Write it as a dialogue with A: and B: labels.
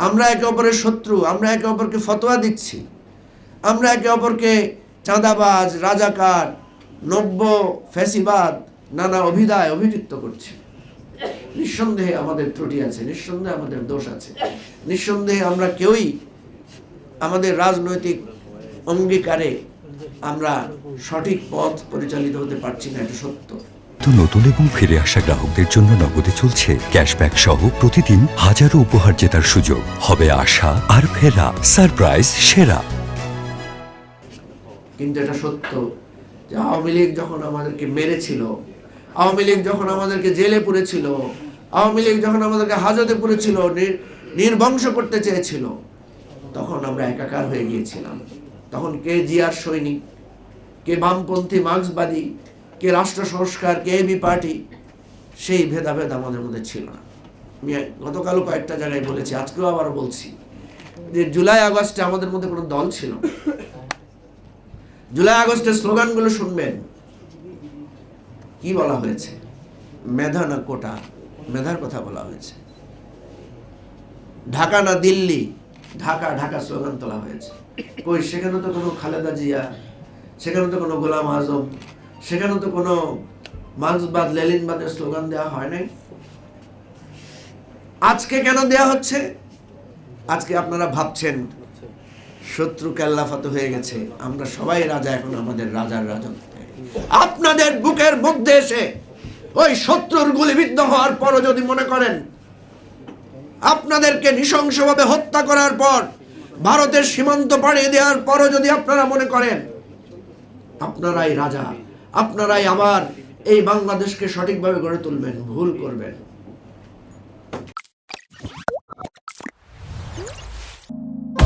A: আমরা একে অপরের শত্রু, আমরা একে অপরকে ফতোয়া দিচ্ছি, আমরা একে অপরকে চাঁদাবাজ, রাজাকার, নব্য, ফ্যাসিবাদ নানা অভিধায় অভিযুক্ত করছি। নিঃসন্দেহে আমাদের ত্রুটি আছে, নিঃসন্দেহে আমাদের দোষ আছে, নিঃসন্দেহে আমরা কেউই আমাদের রাজনৈতিক অঙ্গীকারে আমরা সঠিক পথ পরিচালিত হতে পারছি না, এটা সত্য।
B: তো নতুন এবং ফিরে আসা গ্রাহকদের জন্য নগদে চলছে ক্যাশব্যাক সহ প্রতিদিন হাজারো উপহার জেতার সুযোগ। হবে আশা আর ফেরা, সারপ্রাইজ সেরা।
A: কিন্তু এটা সত্য যে আওয়ামী লীগ যখন আমাদেরকে মেরেছিল, আওয়ামী লীগ যখন আমাদেরকে জেলে পুরেছিল, আওয়ামী লীগ যখন আমাদেরকে হাজতে পুরেছিল, নির্বংশ করতে চেয়েছিল, তখন আমরা একাকার হয়ে গিয়েছিলাম। তখন কে জিয়ার সৈনিক, কে বামপন্থী মার্ক্সবাদী, কে রাষ্ট্র সংস্কার, কে এবি পার্টি, সেই ভেদাভেদ আমাদের মধ্যে ছিল না। আমি গতকালও কয়েকটা জায়গায় বলেছি, আজকেও আবারও বলছি যে জুলাই আগস্টে আমাদের মধ্যে কোনো দল ছিল না। জুলাই আগস্টের স্লোগানগুলো শুনবেন, কি বলা হয়েছে? মেধা না কোটা, মেধার কথা বলা হয়েছে। ঢাকা না দিল্লি, ঢাকা ঢাকা স্লোগান তোলা হয়েছে। কই, সেখানে তো কোনো খালেদা জিয়া, সেখানে তো কোনো গোলাম আজম, সেখানে তো কোনো মার্ক্সবাদ লেনিনবাদের স্লোগান দেওয়া হয় নাই। আজকে কেন দেয়া হচ্ছে? আজকে আপনারা ভাবছেন শত্রু কেল্লাফাত হয়ে গেছে, আমরা সবাই রাজা, এখন আমাদের রাজার রাজত্বে। আপনাদের বুকের মধ্যে এসে ওই শত্রুর গুলিবিদ্ধ হওয়ার পরও যদি মনে করেন, আপনাদেরকে নৃশংসভাবে হত্যা করার পর, ভারতের সীমান্ত পাড়িয়ে দেওয়ার পরও যদি আপনারা মনে করেন আপনারাই রাজা, আপনারাই আবার এই বাংলাদেশকে সঠিকভাবে গড়ে তুলবেন, ভুল করবেন।